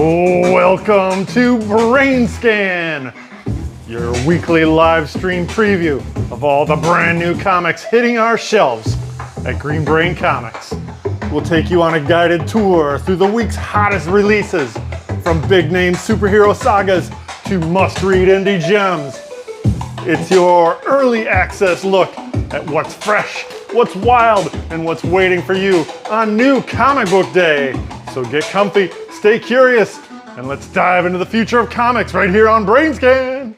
Welcome to BrainScan, your weekly live stream preview of all the brand new comics hitting our shelves at Green Brain Comics. We'll take you on a guided tour through the week's hottest releases, from big name superhero sagas to must-read indie gems. It's your early access look at what's fresh, what's wild, and what's waiting for you on New Comic Book Day. So get comfy, stay curious, and let's dive into the future of comics right here on BrainScan.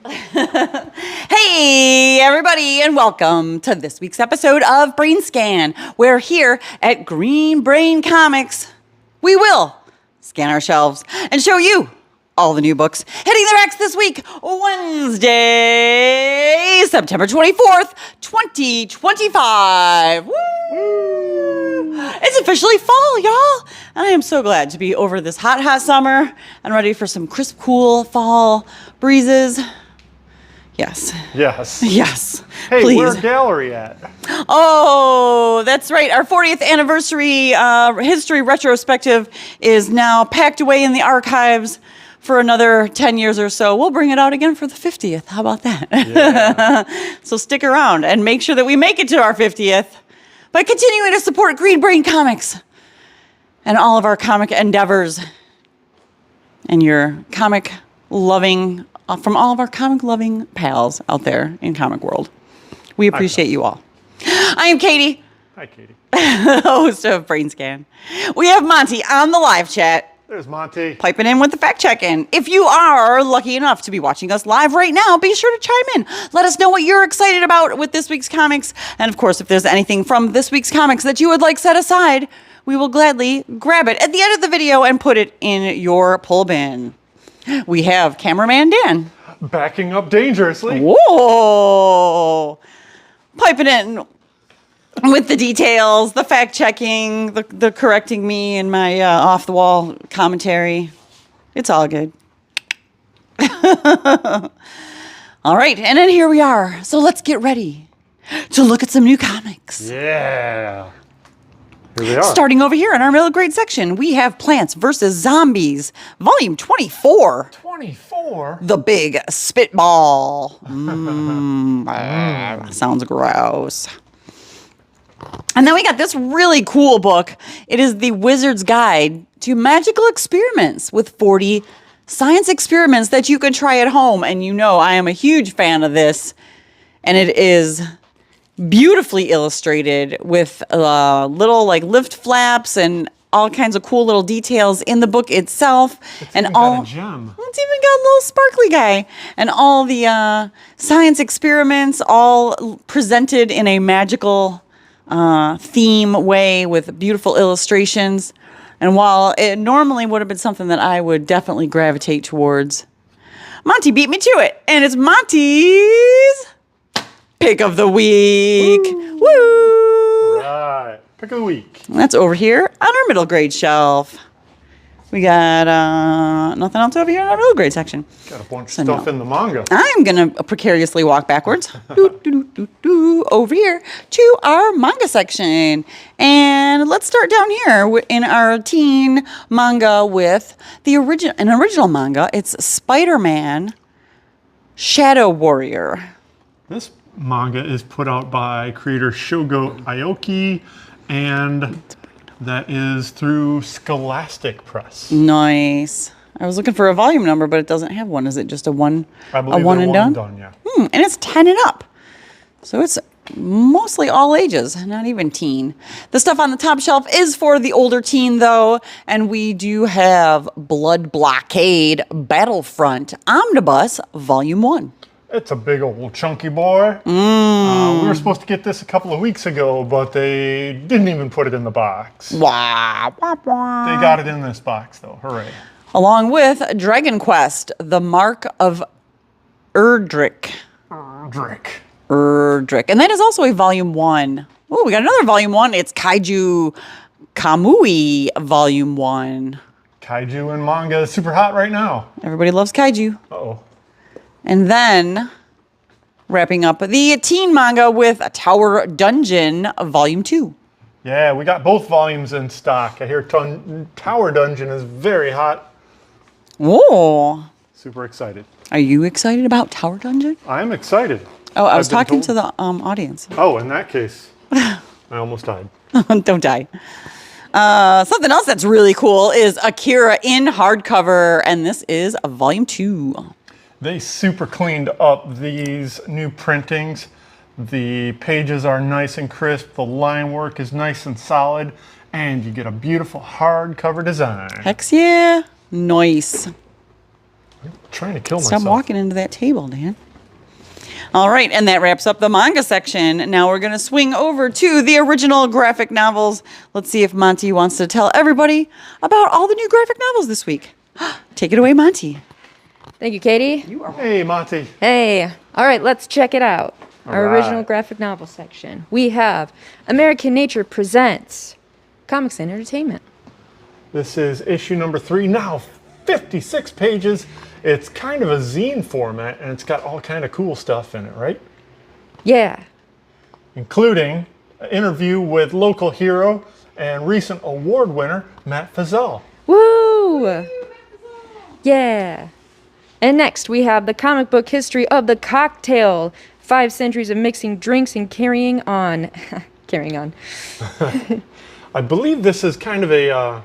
Hey everybody, and welcome to this week's episode of BrainScan, where here at Green Brain Comics, we will scan our shelves and show you all the new books hitting the racks this week, Wednesday, September 24th, 2025. Woo! It's officially fall, y'all. And I am so glad to be over this hot, hot summer and ready for some crisp, cool fall breezes. Yes. Yes. Yes. Hey, please. where's Gallery at? Oh, that's right. Our 40th anniversary history retrospective is now packed away in the archives for another 10 years or so. We'll bring it out again for the 50th. How about that? Yeah. So stick around and make sure that we make it to our 50th by continuing to support Green Brain Comics and all of our comic endeavors and your comic loving, from all of our comic loving pals out there in comic world. We appreciate you all. I am Katie. Hi, Katie. Host of BrainScan. We have Monty on the live chat. There's Monty. Piping in with the fact check in. If you are lucky enough to be watching us live right now, be sure to chime in. Let us know what you're excited about with this week's comics. And of course, if there's anything from this week's comics that you would like set aside, we will gladly grab it at the end of the video and put it in your pull bin. We have cameraman Dan. Backing up dangerously. Whoa! Piping in with the details, the fact-checking, the correcting me and my off-the-wall commentary. It's all good. All right, and then here we are. So let's get ready to look at some new comics. Yeah. Here we are. Starting over here in our middle grade section, we have Plants vs. Zombies, Volume 24. 24? The Big Spitball. Sounds gross. And then we got this really cool book. It is The Wizard's Guide to Magical Experiments, with 40 science experiments that you can try at home. And you know I am a huge fan of this. And it is beautifully illustrated with little like lift flaps and all kinds of cool little details in the book itself. It's and even all got a gem. It's even got a little sparkly guy. And all the science experiments all presented in a magical theme way with beautiful illustrations. And while it normally would have been something that I would definitely gravitate towards, Monty beat me to it. And it's Monty's Pick of the Week. Woo! Right. Pick of the week. That's over here on our middle grade shelf. We got nothing else over here in our middle grade section. Got a bunch of stuff in the manga. I'm going to precariously walk backwards over here to our manga section. And let's start down here in our teen manga with an original manga. It's Spider-Man Shadow Warrior. This manga is put out by creator Shogo Aoki, and that is through Scholastic Press. Nice. I was looking for a volume number, but it doesn't have one. Is it just a one? I believe a one and done? Yeah. And it's 10 and up. So it's mostly all ages, not even teen. The stuff on the top shelf is for the older teen, though, and we do have Blood Blockade Battlefront Omnibus Volume 1. It's a big old chunky boy. We were supposed to get this a couple of weeks ago, but they didn't even put it in the box. Wah, wah, wah. They got it in this box, though. Hooray. Along with Dragon Quest, The Mark of Erdrick. Erdrick. And that is also a Volume 1. Oh, we got another Volume 1. It's Kaiju Kamui Volume 1. Kaiju and manga is super hot right now. Everybody loves Kaiju. Uh-oh. And then wrapping up the teen manga with Tower Dungeon Volume 2. Yeah, we got both volumes in stock. I hear Tower Dungeon is very hot. Oh, Super excited. are you excited about Tower Dungeon? I'm excited. Oh, I was I've been talking to told- the audience. Oh, in that case, I almost died. Don't die. Something else that's really cool is Akira in hardcover, and this is volume 2. They super cleaned up these new printings. The pages are nice and crisp. The line work is nice and solid. And you get a beautiful hardcover design. Hex yeah. Nice. Trying to kill Stop myself. walking into that table, Dan. All right, and that wraps up the manga section. Now we're going to swing over to the original graphic novels. Let's see if Monty wants to tell everybody about all the new graphic novels this week. Take it away, Monty. Thank you, Katie. Hey, Monty. Hey. All right, let's check it out. Our All right. original graphic novel section. We have American Nature Presents Comics and Entertainment. This is issue number 3, now 56 pages. It's kind of a zine format, and it's got all kind of cool stuff in it, right? Yeah. Including an interview with local hero and recent award winner, Matt Fazal. Woo! Yeah. And next we have the comic book history of the cocktail. 5 centuries of mixing drinks and carrying on. Carrying on. I believe this is kind of a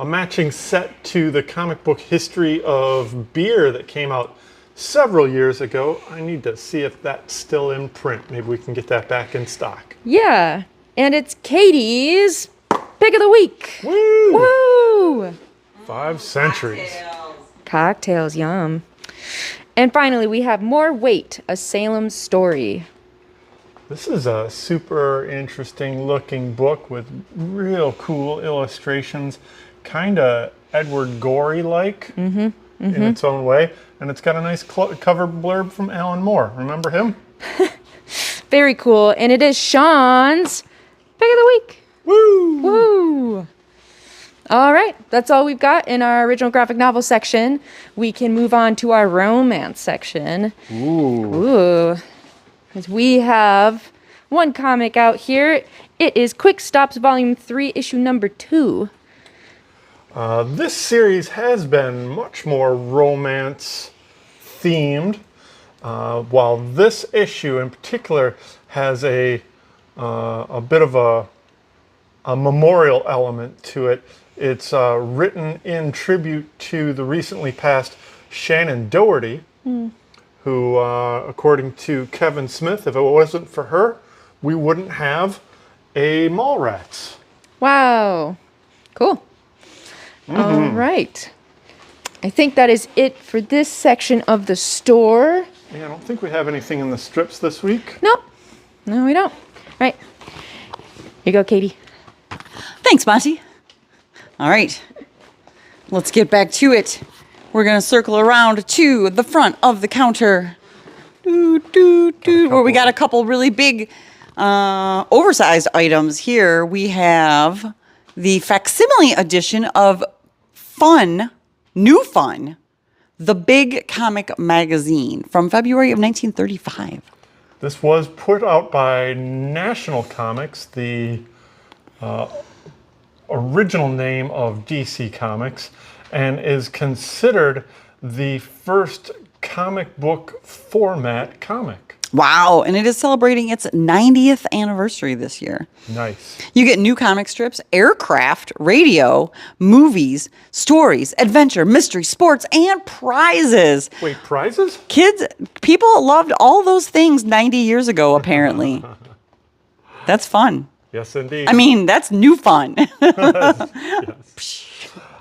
matching set to the comic book history of beer that came out several years ago. I need to see if that's still in print. Maybe we can get that back in stock. Yeah. And it's Katie's pick of the week. Woo! Woo! 5 centuries. Cocktails, yum. And finally, we have More Weight, a Salem story. This is a super interesting looking book with real cool illustrations, kind of Edward Gorey-like in its own way. And it's got a nice cover blurb from Alan Moore. Remember him? Very cool. And it is Sean's pick of the week. Woo! Woo! All right, that's all we've got in our original graphic novel section. We can move on to our romance section. Ooh. Ooh. Because we have one comic out here. It is Quick Stops Volume 3, issue number 2. This series has been much more romance themed, while this issue in particular has a bit of a memorial element to it. It's written in tribute to the recently passed Shannon Doherty, who, according to Kevin Smith, if it wasn't for her, we wouldn't have a Mallrats. Wow. Cool. All right. I think that is it for this section of the store. Yeah, I don't think we have anything in the strips this week. Nope. No, we don't. All right. Here you go, Katie. Thanks, Monty. All right, let's get back to it. We're going to circle around to the front of the counter, where we got a couple really big, oversized items here. We have the facsimile edition of New Fun, the Big Comic Magazine from February of 1935. This was put out by National Comics, the original name of DC Comics, and is considered the first comic book format comic. Wow, and it is celebrating its 90th anniversary this year. Nice. You get new comic strips, aircraft, radio, movies, stories, adventure, mystery, sports, and prizes. Wait, prizes? People loved all those things 90 years ago, apparently. That's fun. Yes, indeed. I mean, that's new fun. Yes.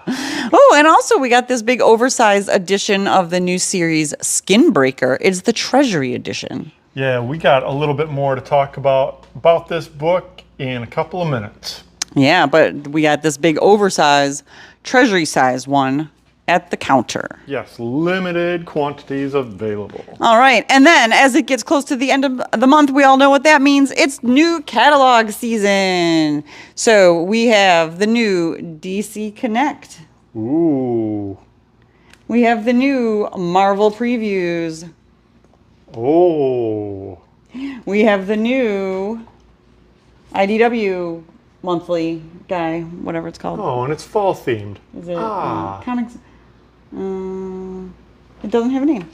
Oh, and also we got this big oversized edition of the new series Skinbreaker. It's the Treasury edition. Yeah, we got a little bit more to talk about this book in a couple of minutes. Yeah, but we got this big oversized Treasury size one at the counter. Yes, limited quantities available. All right, and then as it gets close to the end of the month, we all know what that means. It's new catalog season. So we have the new DC Connect. Ooh. We have the new Marvel previews. Oh. We have the new IDW monthly guy, whatever it's called. Oh, and it's fall themed. Is it Ah. comics? It doesn't have a name.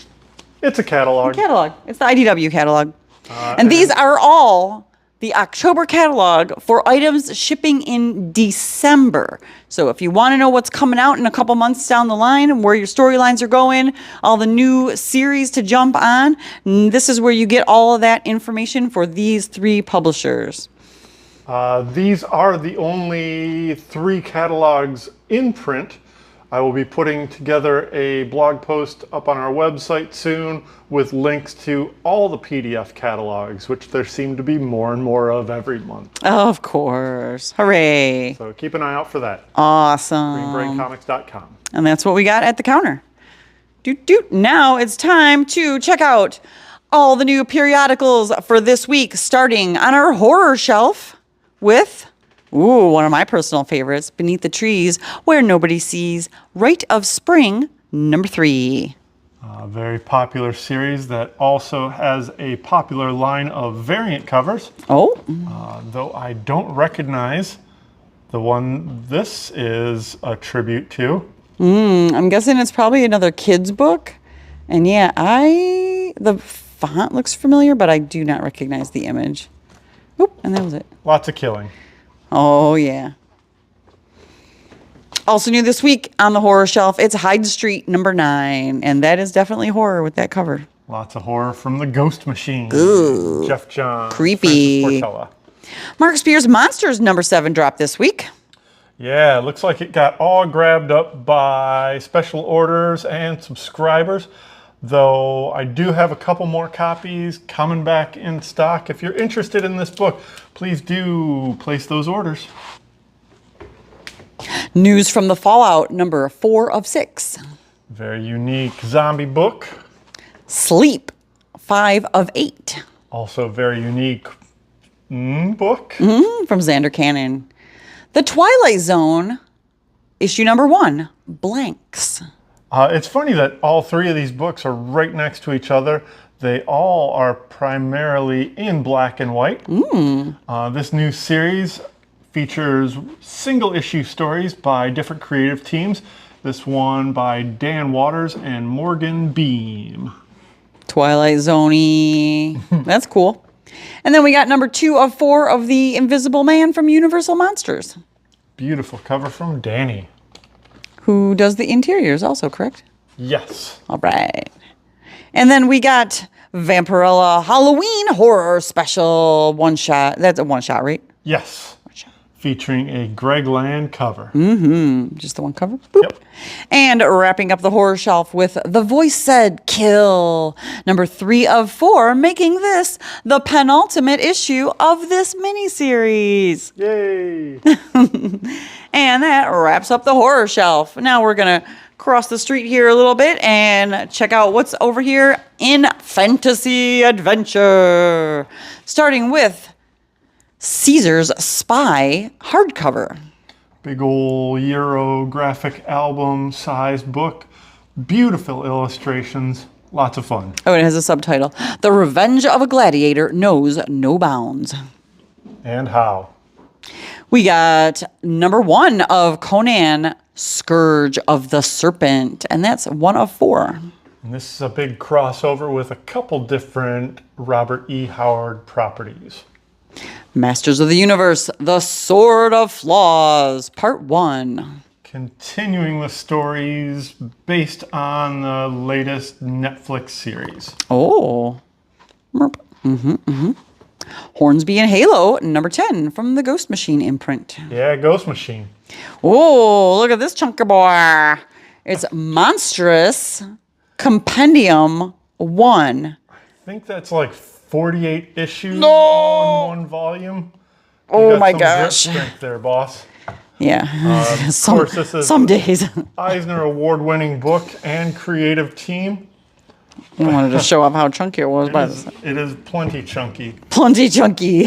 It's a catalog. Catalog. It's the IDW catalog. And these are all the October catalog for items shipping in December. So if you want to know what's coming out in a couple months down the line, where your storylines are going, all the new series to jump on, this is where you get all of that information for these 3 publishers. These are the only 3 catalogs in print. I will be putting together a blog post up on our website soon with links to all the PDF catalogs, which there seem to be more and more of every month. Of course. Hooray. So keep an eye out for that. Awesome. GreenBrainComics.com. And that's what we got at the counter. Now it's time to check out all the new periodicals for this week, starting on our horror shelf with... one of my personal favorites, Beneath the Trees, Where Nobody Sees, Rite of Spring, number 3. A very popular series that also has a popular line of variant covers. Oh. Though I don't recognize the one this is a tribute to. I'm guessing it's probably another kid's book. And yeah, the font looks familiar, but I do not recognize the image. Oop, and that was it. Lots of killing. Oh, yeah. Also new this week on the horror shelf, it's Hyde Street, number 9. And that is definitely horror with that cover. Lots of horror from the Ghost Machine. Ooh. Jeff Johns. Creepy. Francis Portella. Mark Spears' Monsters, number 7, dropped this week. Yeah, it looks like it got all grabbed up by special orders and subscribers. Though I do have a couple more copies coming back in stock. If you're interested in this book, please do place those orders. News from the Fallout, number 4 of 6. Very unique zombie book. Sleep, 5 of 8. Also very unique book. From Xander Cannon. The Twilight Zone, issue number 1, Blanks. It's funny that all 3 of these books are right next to each other. They all are primarily in black and white. This new series features single issue stories by different creative teams. This one by Dan Waters and Morgan Beam. Twilight Zone-y. That's cool. And then we got number 2 of 4 of The Invisible Man from Universal Monsters. Beautiful cover from Danny. Who does the interiors also, correct? Yes. All right. And then we got Vampirella Halloween Horror Special one-shot. That's a one-shot, right? Yes. Featuring a Greg Land cover. Just the one cover? Boop. Yep. And wrapping up the horror shelf with The Voice Said Kill, number 3 of 4, making this the penultimate issue of this miniseries. Yay. And that wraps up the horror shelf. Now we're going to cross the street here a little bit and check out what's over here in fantasy adventure. Starting with Caesar's Spy hardcover. Big ol' Euro graphic album sized book. Beautiful illustrations. Lots of fun. Oh, and it has a subtitle. The Revenge of a Gladiator Knows No Bounds. And how. We got number 1 of Conan, Scourge of the Serpent. And that's 1 of 4. And this is a big crossover with a couple different Robert E. Howard properties. Masters of the Universe, The Sword of Flaws, Part 1. Continuing the stories based on the latest Netflix series. Oh. Hornsby and Halo, number 10, from the Ghost Machine imprint. Yeah, Ghost Machine. Oh, look at this chunky boy. It's Monstrous Compendium 1. I think that's like 48 issues No! on one volume. You Oh got my some gosh. grip strength there, boss. Yeah. Of course, this is some days. Eisner Award-winning book and creative team. I wanted to show off how chunky it was, but It is plenty chunky. plenty chunky.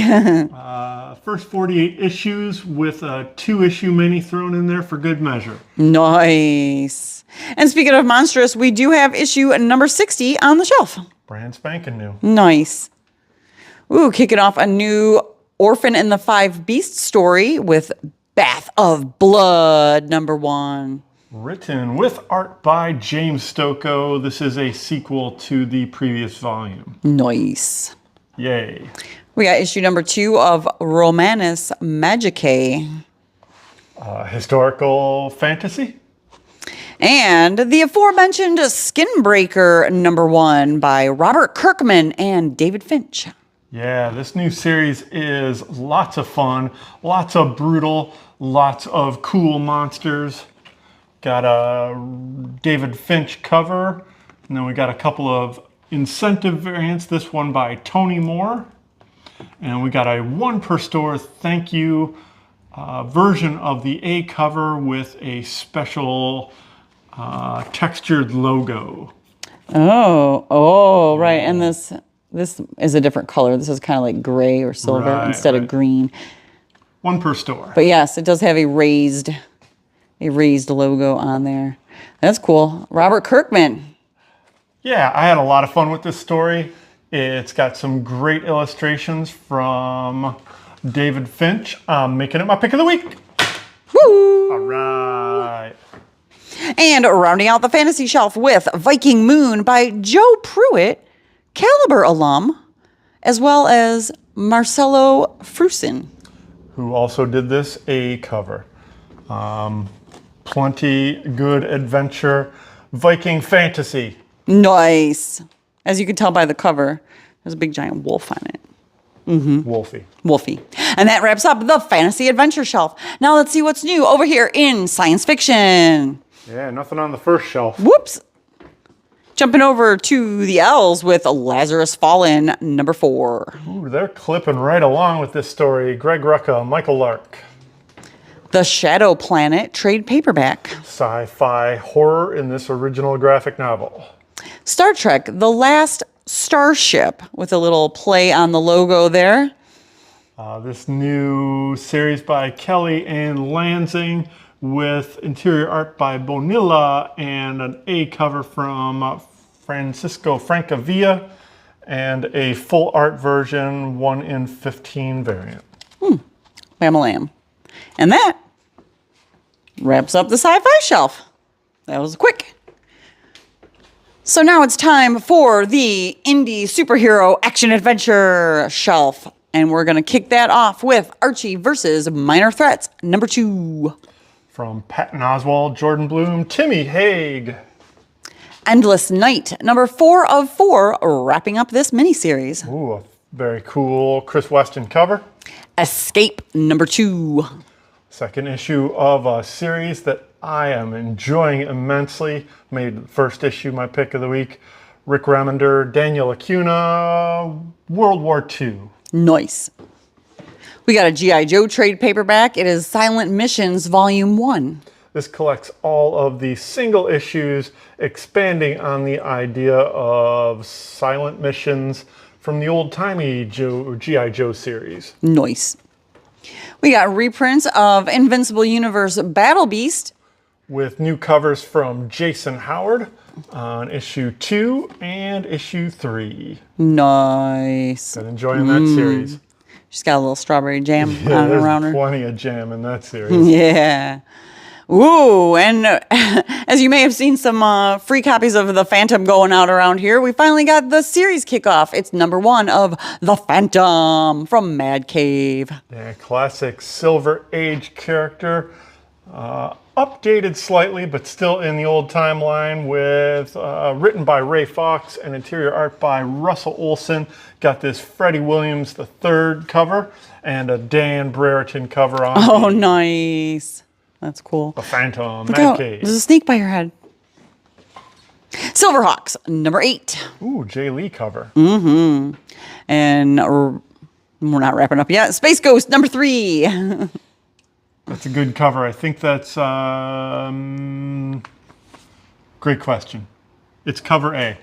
First 48 issues with a 2-issue mini thrown in there for good measure. Nice. And speaking of Monstrous, we do have issue number 60 on the shelf. Brand spanking new. Nice. Ooh, kicking off a new Orphan and the Five Beasts story with Bath of Blood, number 1. Written with art by James Stokoe. This is a sequel to the previous volume. Nice. Yay. We got issue number 2 of Romanus Magicae. Historical fantasy. And the aforementioned Skinbreaker number 1 by Robert Kirkman and David Finch. Yeah, this new series is lots of fun, lots of brutal, lots of cool monsters. Got a David Finch cover, and then we got a couple of incentive variants. This one by Tony Moore. And we got a 1 per store thank you version of the A cover with a special textured logo. Oh, right. And this is a different color. This is kind of like gray or silver instead of green. 1 per store. But yes, it does have a raised logo on there. That's cool. Robert Kirkman. Yeah, I had a lot of fun with this story. It's got some great illustrations from David Finch. I'm making it my pick of the week. Woo! All right. And rounding out the fantasy shelf with Viking Moon by Joe Pruitt, Caliber alum, as well as Marcelo Frusin, who also did this A cover. Plenty good adventure, Viking fantasy. Nice. As you can tell by the cover, there's a big giant wolf on it. Wolfie. And that wraps up the fantasy adventure shelf. Now let's see what's new over here in science fiction. Yeah, nothing on the first shelf. Whoops. Jumping over to the L's with Lazarus Fallen number 4. Ooh, they're clipping right along with this story. Greg Rucka, Michael Lark. The Shadow Planet trade paperback. Sci-fi horror in this original graphic novel. Star Trek, The Last Starship, with a little play on the logo there. This new series by Kelly Ann Lansing with interior art by Bonilla and an A cover from Francisco Francavilla and a full art version 1 in 15 variant. Bam-a-lam. And that wraps up the sci-fi shelf. That was quick. So now it's time for the indie superhero action adventure shelf. And we're going to kick that off with Archie versus Minor Threats number 2. From Patton Oswalt, Jordan Bloom, Timmy Haig. Endless Night number 4 of 4, wrapping up this miniseries. Ooh, a very cool Chris Weston cover. Escape number 2. Second issue of a series that I am enjoying immensely. Made the first issue my pick of the week. Rick Remender, Daniel Acuna, World War II. Nice. We got a G.I. Joe trade paperback. It is Silent Missions Volume 1. This collects all of the single issues, expanding on the idea of silent missions from the old-timey G.I. Joe series. Nice. We got reprints of Invincible Universe Battle Beast. With new covers from Jason Howard on issue 2 and issue 3. Nice. Been enjoying that series. She's got a little strawberry jam on and There's around her. plenty of jam in that series. Yeah. Ooh, and as you may have seen some free copies of The Phantom going out around here, we finally got the series kickoff. It's number 1 of The Phantom from Mad Cave. Yeah, classic Silver Age character. Updated slightly, but still in the old timeline with written by Ray Fox and interior art by Russell Olson. Got this Freddie Williams III cover and a Dan Brereton cover on. Oh, nice. That's cool. The Phantom, Look Mad out, Cave. there's a snake by your head. Silverhawks, number 8. Ooh, Jay Lee cover. And we're not wrapping up yet. Space Ghost, number 3. That's a good cover. I think that's great question. It's cover A.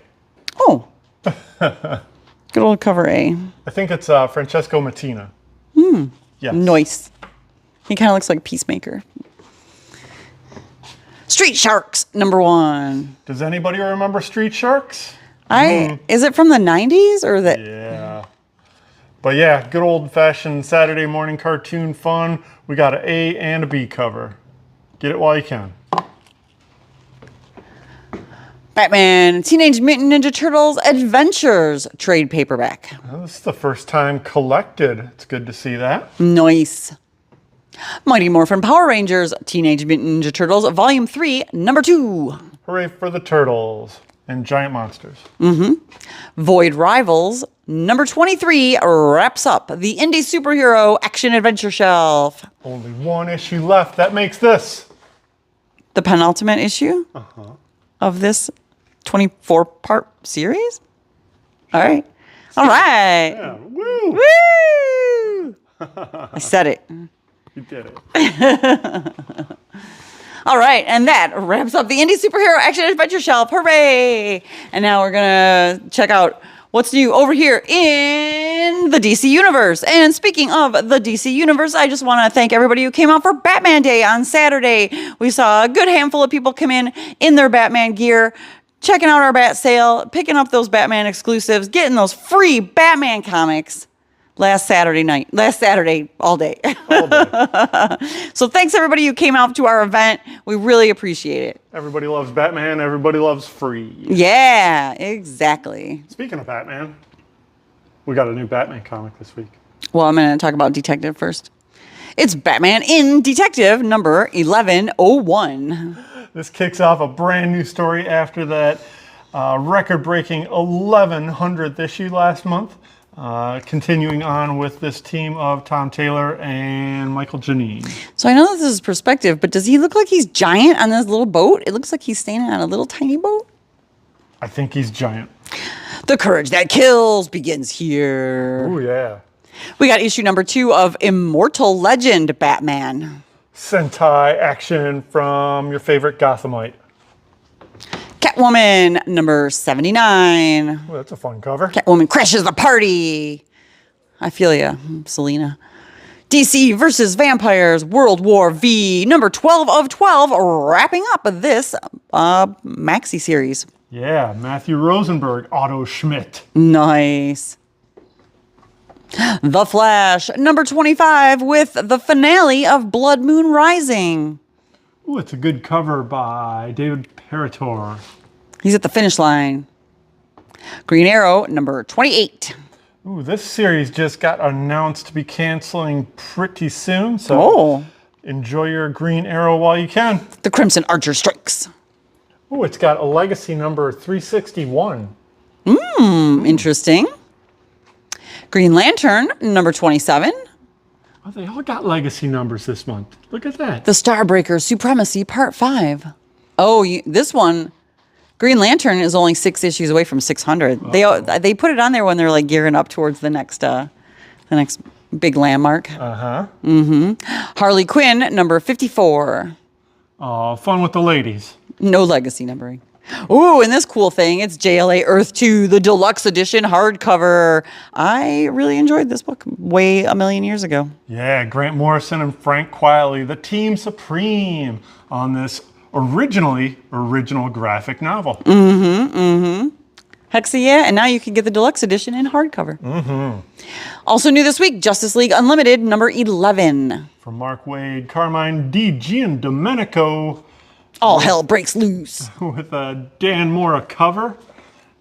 Oh. Good old cover A. I think it's Francesco Mattina. Yes. Nice. He kind of looks like Peacemaker. Street Sharks, number 1. Does anybody remember Street Sharks? Is it from the 90s or the? Yeah. But yeah, good old-fashioned Saturday morning cartoon fun. We got an A and a B cover. Get it while you can. Batman Teenage Mutant Ninja Turtles Adventures trade paperback. Well, this is the first time collected. It's good to see that. Nice. Mighty Morphin Power Rangers Teenage Mutant Ninja Turtles Volume 3, Number 2. Hooray for the turtles and giant monsters. Void Rivals Number 23 wraps up the indie superhero action adventure shelf. Only one issue left. That makes this The penultimate issue of this 24-part series. All right. All right. Yeah. Woo! Woo! I said it. You did it. All right, and that wraps up the indie superhero action adventure shelf. Hooray! And now we're gonna check out what's new over here in the DC universe. And speaking of the DC universe, I just want to thank everybody who came out for Batman Day on Saturday. We saw a good handful of people come in their Batman gear, checking out our Bat sale, picking up those Batman exclusives, getting those free Batman comics. Last Saturday, all day. All day. So thanks everybody who came out to our event. We really appreciate it. Everybody loves Batman. Everybody loves free. Yeah, exactly. Speaking of Batman, we got a new Batman comic this week. Well, I'm going to talk about Detective first. It's Batman in Detective number 1101. This kicks off a brand new story after that record-breaking 1100th issue last month. Continuing on with this team of Tom Taylor and Michael Janine. So I know this is perspective, but does he look like he's giant on this little boat? It looks like he's standing on a little tiny boat. I think he's giant. The Courage That Kills begins here. Oh, yeah. We got issue number 2 of Immortal Legend Batman. Sentai action from your favorite Gothamite. Catwoman number 79. Oh, that's a fun cover. Catwoman crashes the party. I feel ya, Selena. DC versus Vampires World War V number 12 of 12, wrapping up this maxi series. Yeah, Matthew Rosenberg, Otto Schmidt. Nice. The Flash number 25 with the finale of Blood Moon Rising. Ooh, it's a good cover by David Parator. He's at the finish line. Green Arrow number 28. Ooh, this series just got announced to be canceling pretty soon, so enjoy your Green Arrow while you can. The Crimson Archer strikes. Ooh, it's got a legacy number 361. Interesting. Green Lantern number 27. Oh, they all got legacy numbers this month. Look at that. The Starbreaker Supremacy Part 5. Oh, this one, Green Lantern is only 6 issues away from 600. They put it on there when they're like gearing up towards the next big landmark. Harley Quinn number 54. Oh, fun with the ladies. No legacy numbering. Ooh, and this cool thing, it's JLA Earth 2, the deluxe edition hardcover. I really enjoyed this book way a million years ago. Yeah, Grant Morrison and Frank Quiley, the team supreme on this original graphic novel. Heck yeah, and now you can get the deluxe edition in hardcover. Also new this week, Justice League Unlimited number 11. From Mark Waid, Carmine Di Giandomenico. All hell breaks loose. With a Dan Mora cover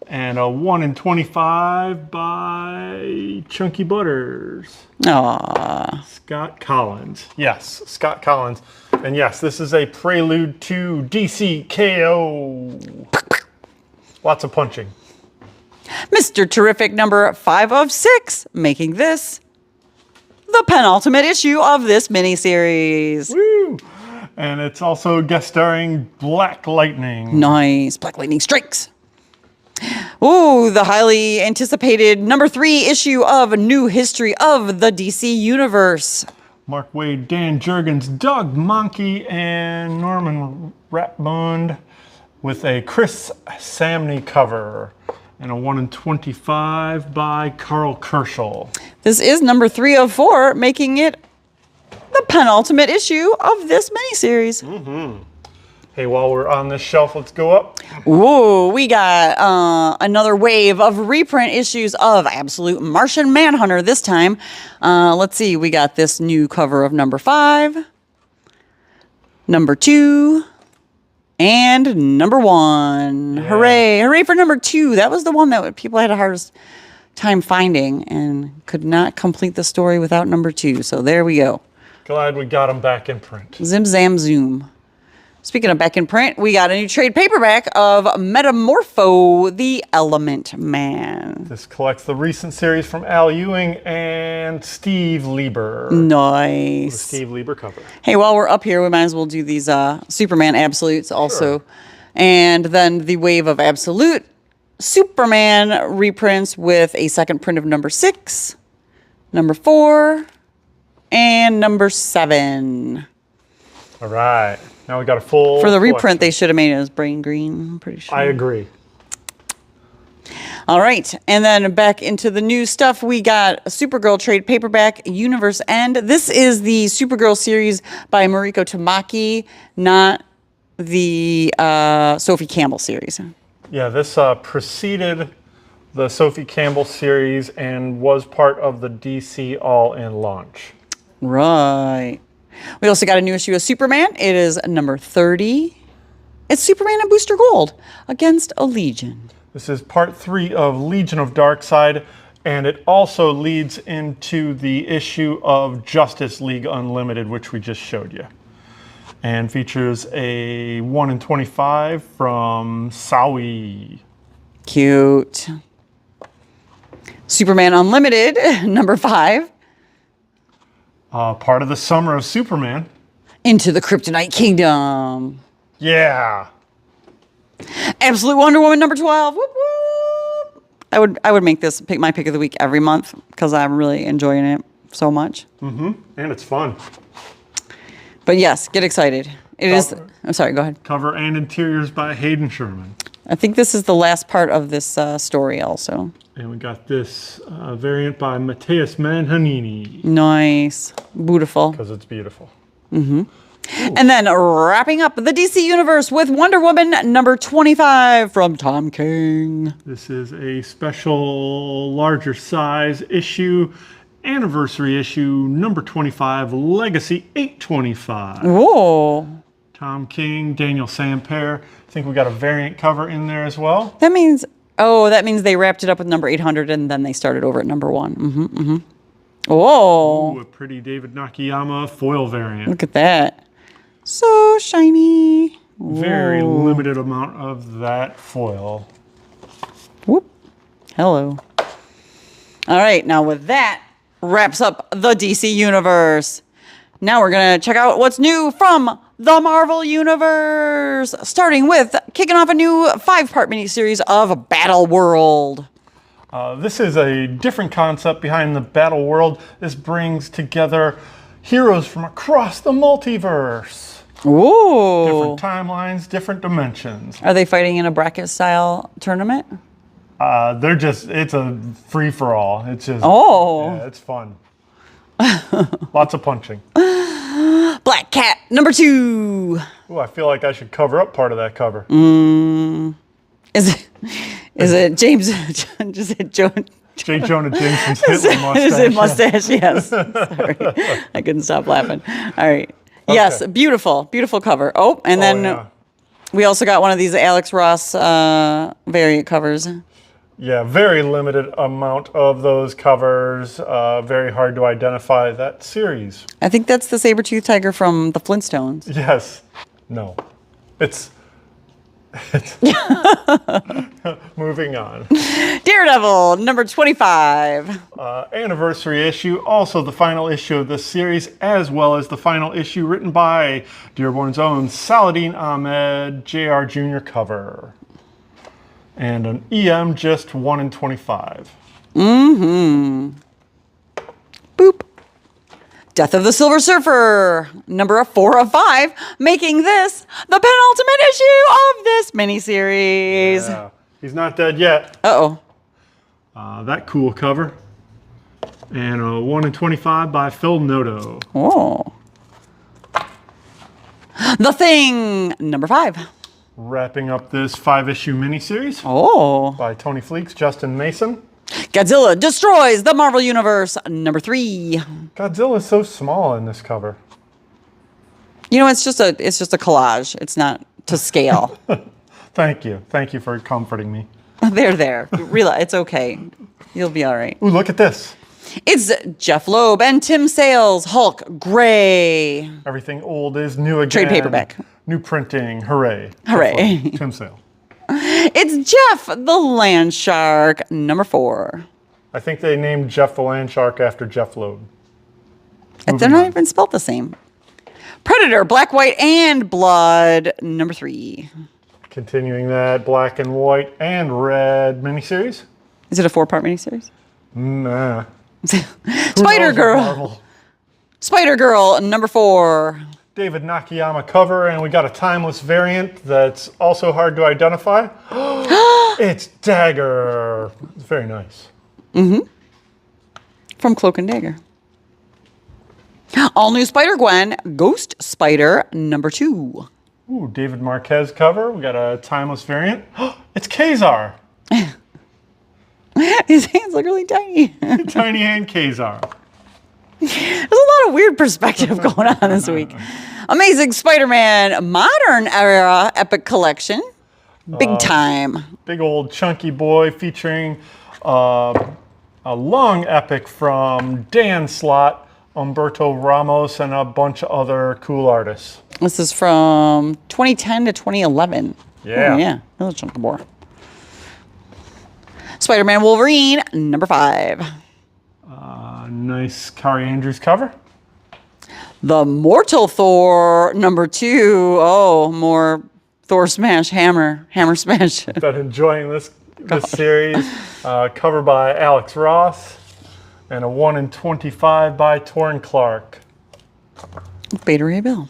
and a 1 in 25 by Chunky Butters. Aww. Scott Collins. Yes, Scott Collins. And yes, this is a prelude to DC KO. Lots of punching. Mr. Terrific number 5 of 6, making this the penultimate issue of this miniseries. Woo! And it's also guest starring Black Lightning. Nice. Black Lightning strikes. Ooh, the highly anticipated number 3 issue of New History of the DC Universe. Mark Waid, Dan Jurgens, Doug Monkey, and Norman Ratbund with a Chris Samney cover. And a 1 in 25 by Carl Kerschel. This is number 3 of 4, making it the penultimate issue of this miniseries. Hey, while we're on this shelf, let's go up. Ooh, we got another wave of reprint issues of Absolute Martian Manhunter this time. Let's see, we got this new cover of number 5, number 2, And number 1. Yeah. Hooray. Hooray for number 2. That was the one that people had the hardest time finding and could not complete the story without number 2. So there we go. Glad we got them back in print. Zim zam zoom. Speaking of back in print, we got a new trade paperback of Metamorpho, the Element Man. This collects the recent series from Al Ewing and Steve Lieber. The Nice. Steve Lieber cover. Hey, while we're up here, we might as well do these Superman Absolutes also. Sure. And then the Wave of Absolute Superman reprints with a second print of number 6, number 4, and number 7. All right. Now we got a full For the reprint, collection. they should have made it as brain green, I'm pretty sure. I agree. All right. And then back into the new stuff, we got a Supergirl trade paperback, Universe End. This is the Supergirl series by Mariko Tamaki, not the Sophie Campbell series. Yeah, this preceded the Sophie Campbell series and was part of the DC All-In launch. Right. We also got a new issue of Superman. It is number 30. It's Superman and Booster Gold against a Legion. This is part 3 of Legion of Darkseid, and it also leads into the issue of Justice League Unlimited, which we just showed you. And features a 1 in 25 from Sawi. Cute. Superman Unlimited, number 5. Part of the Summer of Superman. Into the Kryptonite Kingdom. Yeah. Absolute Wonder Woman, number 12. Whoop, whoop. I would make this my pick of the week every month because I'm really enjoying it so much. And it's fun. But yes, get excited. It is. I'm sorry, go ahead. Cover and interiors by Hayden Sherman. I think this is the last part of this story also. And we got this variant by Mateus Manhanini. Nice. Beautiful. Because it's beautiful. And then wrapping up the DC Universe with Wonder Woman number 25 from Tom King. This is a special larger size issue, anniversary issue number 25, Legacy 825. Whoa. Tom King, Daniel Sampere. I think we got a variant cover in there as well. That means they wrapped it up with number 800 and then they started over at number 1. Whoa. Ooh, a pretty David Nakayama foil variant. Look at that. So shiny. Very limited amount of that foil. Whoop. Hello. All right, now with that, wraps up the DC Universe. Now we're going to check out what's new from the Marvel Universe, starting with kicking off a new 5-part miniseries of Battle World. This is a different concept behind the Battle World. This brings together heroes from across the multiverse. Ooh. Different timelines, different dimensions. Are they fighting in a bracket-style tournament? It's a free-for-all. It's just, yeah, it's fun. Lots of punching. Black Cat, number 2. Ooh, I feel like I should cover up part of that cover. Is it James? Is it Joe? J. Jonah Jameson's Hitler mustache. Is it mustache? Yes. Sorry, I couldn't stop laughing. All right. Okay. Yes, beautiful, beautiful cover. Oh, and then yeah. we also got one of these Alex Ross variant covers. Yeah, very limited amount of those covers. Very hard to identify that series. I think that's the saber-toothed tiger from the Flintstones. Yes. No. It's moving on. Daredevil, number 25. Anniversary issue, also the final issue of this series, as well as the final issue written by Dearborn's own Saladin Ahmed, JR Jr. cover. And an EM just 1 in 25. Boop. Death of the Silver Surfer, number 4 of 5, making this the penultimate issue of this miniseries. Yeah. He's not dead yet. Uh-oh. That cool cover. And a 1 in 25 by Phil Noto. Oh. The Thing, number 5. Wrapping up this 5-issue miniseries Oh. by Tony Fleeks, Justin Mason. Godzilla Destroys the Marvel Universe, number 3. Godzilla is so small in this cover. You know, it's just a collage. It's not to scale. Thank you. Thank you for comforting me. They're there. Realize it's okay. You'll be all right. Ooh, look at this. It's Jeff Loeb and Tim Sales, Hulk Gray. Everything old is new again. Trade paperback. New printing. Hooray. Hooray. Tim Sale. It's Jeff the Land Shark, number 4. I think they named Jeff the Land Shark after Jeff Loeb. They're not even spelled the same. Predator, Black, White, and Blood, number 3. Continuing that black and white and red miniseries. Is it a 4-part miniseries? Nah. Spider Girl. Spider Girl, number 4. David Nakayama cover, and we got a timeless variant that's also hard to identify. It's Dagger. It's very nice. From Cloak and Dagger. All new Spider-Gwen, Ghost Spider, number 2. Ooh, David Marquez cover. We got a timeless variant. It's Kazar. His hands look really tiny. Tiny hand Kazar. There's a lot of weird perspective going on this week. Amazing Spider-Man Modern Era Epic Collection. Big time. Big old chunky boy featuring a long epic from Dan Slott, Humberto Ramos, and a bunch of other cool artists. This is from 2010 to 2011. Yeah. Oh, yeah. Another chunk of more. Spider-Man Wolverine, number 5. Nice Kari Andrews cover. The Mortal Thor, number 2. Oh, more Thor smash, hammer smash. Been enjoying this series. Cover by Alex Ross and a 1 in 25 by Torrin Clark. Beta Ray Bill.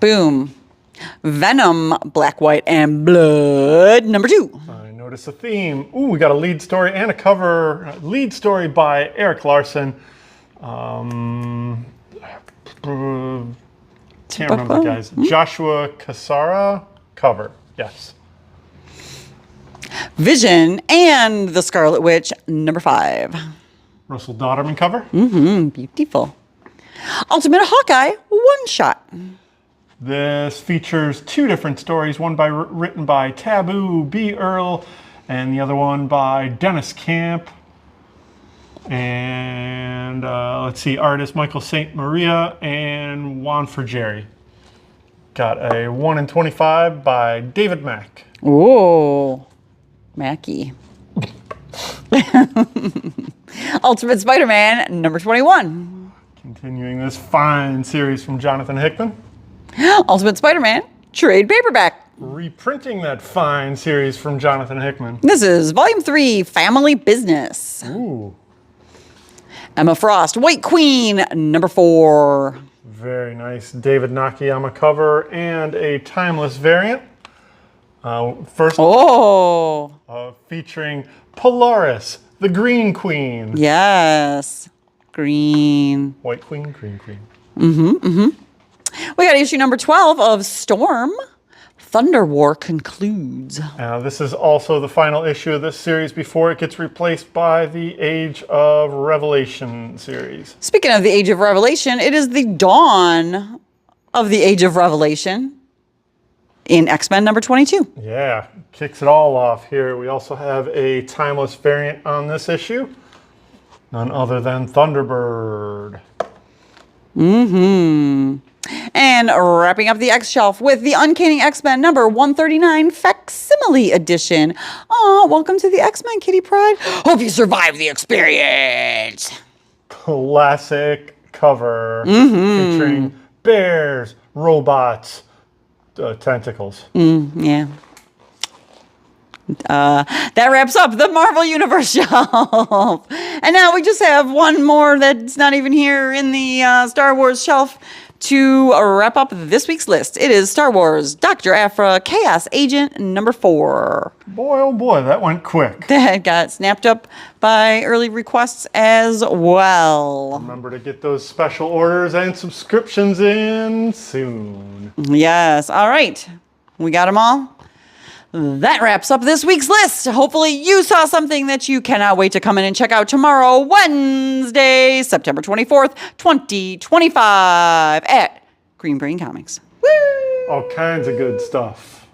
Boom. Venom, Black, White, and Blood, number 2. I notice a theme. Ooh, we got a lead story and a cover. Lead story by Eric Larson. Can't remember the guys. Joshua Cassara cover. Yes. Vision and the Scarlet Witch, number 5. Russell Dodderman cover. Beautiful. Ultimate Hawkeye, one shot. This features 2 different stories, one written by Taboo B. Earl, and the other one by Dennis Camp. And let's see, artist Michael St. Maria and Juan Jerry. Got a 1 in 25 by David Mack. Ooh, Mackie. Ultimate Spider-Man, number 21. Continuing this fine series from Jonathan Hickman. Ultimate Spider-Man, trade paperback. Reprinting that fine series from Jonathan Hickman. This is Volume 3, Family Business. Ooh. Emma Frost, White Queen, number 4. Very nice David Nakayama cover and a timeless variant. First, featuring Polaris, the Green Queen. Yes, green. White Queen, Green Queen. We got issue number 12 of Storm. Thunder War concludes. This is also the final issue of this series before it gets replaced by the Age of Revelation series. Speaking of the Age of Revelation, it is the dawn of the Age of Revelation in X-Men number 22. Yeah, kicks it all off here. We also have a timeless variant on this issue. None other than Thunderbird. And wrapping up the X shelf with the Uncanny X-Men number 139 Facsimile Edition. Aw, welcome to the X-Men, Kitty Pryde. Hope you survive the experience. Classic cover featuring bears, robots, tentacles. Yeah. That wraps up the Marvel Universe shelf. And now we just have one more that's not even here in the Star Wars shelf to wrap up this week's list. It is Star Wars Dr. Aphra Chaos Agent number 4. Boy, oh boy, that went quick. That got snapped up by early requests as well. Remember to get those special orders and subscriptions in soon. Yes. All right. We got them all. That wraps up this week's list. Hopefully you saw something that you cannot wait to come in and check out tomorrow, Wednesday, September 24th, 2025 at Green Brain Comics. Woo! All kinds of good stuff.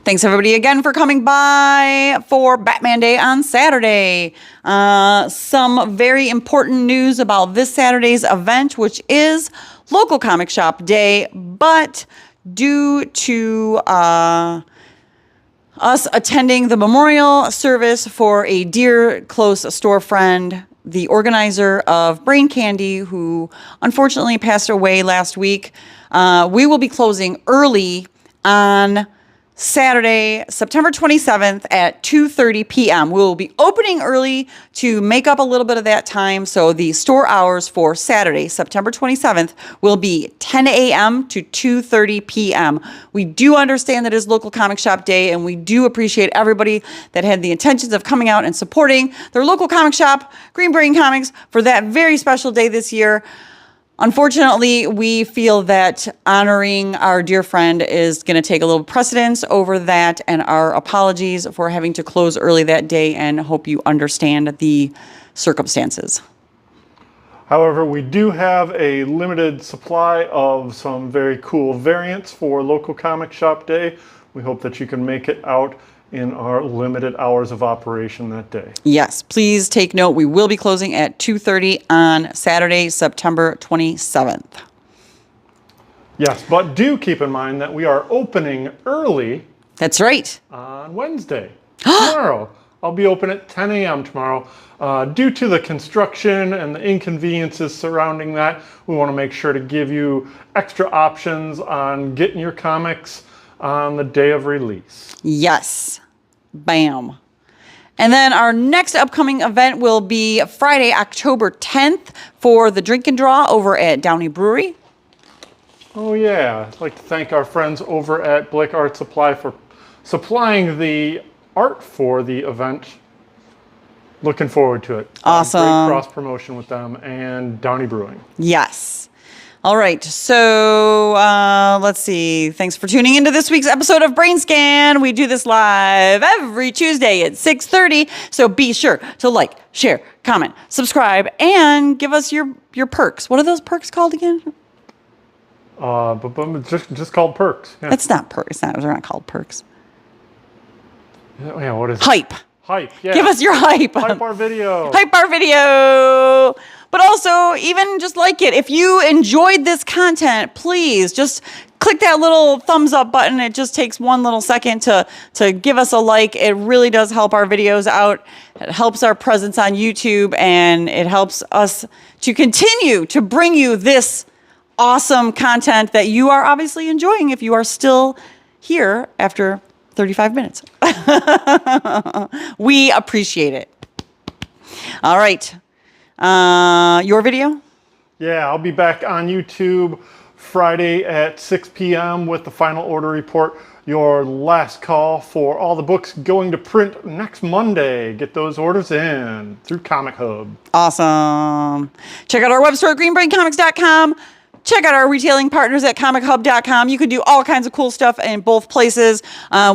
Thanks everybody again for coming by for Batman Day on Saturday. Some very important news about this Saturday's event, which is local comic shop day, but due to us attending the memorial service for a dear, close store friend, the organizer of Brain Candy, who unfortunately passed away last week, we will be closing early on Saturday, September 27th at 2:30 p.m. We will be opening early to make up a little bit of that time. So the store hours for Saturday, September 27th will be 10 a.m. to 2:30 p.m. We do understand that it is local comic shop day, and we do appreciate everybody that had the intentions of coming out and supporting their local comic shop, Green Brain Comics, for that very special day this year. Unfortunately, we feel that honoring our dear friend is going to take a little precedence over that, and our apologies for having to close early that day, and hope you understand the circumstances. However, we do have a limited supply of some very cool variants for local comic shop day. We hope that you can make it out in our limited hours of operation that day. Yes, please take note. We will be closing at 2:30 on Saturday, September 27th. Yes, but do keep in mind that we are opening early. That's right. On Wednesday, tomorrow. I'll be open at 10 a.m. tomorrow. Due to the construction and the inconveniences surrounding that, we want to make sure to give you extra options on getting your comics on the day of release. Yes. Bam. And then our next upcoming event will be Friday, October 10th for the Drink and Draw over at Downey Brewery. Oh yeah, I'd like to thank our friends over at Blake Art Supply for supplying the art for the event. Looking forward to it. Awesome. Great cross promotion with them and Downey Brewing. Yes. All right, so let's see. Thanks for tuning into this week's episode of BrainScan. We do this live every Tuesday at 6:30, so be sure to like, share, comment, subscribe, and give us your perks. What are those perks called again? Just called perks. Yeah. It's not perks. They're not called perks. Yeah, what is it? Hype. Hype, yeah. Give us your hype. Hype our video. Hype our video. But also, even just like it, if you enjoyed this content, please just click that little thumbs up button. It just takes one little second to give us a like. It really does help our videos out. It helps our presence on YouTube, and it helps us to continue to bring you this awesome content that you are obviously enjoying if you are still here after 35 minutes. We appreciate it. All right. Your video? Yeah, I'll be back on YouTube Friday at 6 p.m. with the final order report. Your last call for all the books going to print next Monday. Get those orders in through ComicHub. Awesome. Check out our website, greenbraincomics.com. Check out our retailing partners at ComicHub.com. You can do all kinds of cool stuff in both places.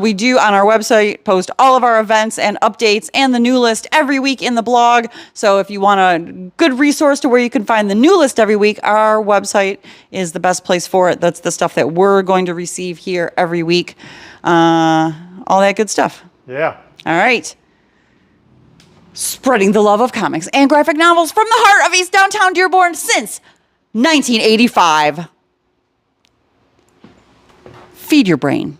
We do on our website post all of our events and updates and the new list every week in the blog. So if you want a good resource to where you can find the new list every week, our website is the best place for it. That's the stuff that we're going to receive here every week. All that good stuff. Yeah. All right. Spreading the love of comics and graphic novels from the heart of East Downtown Dearborn since 1985. Feed your brain.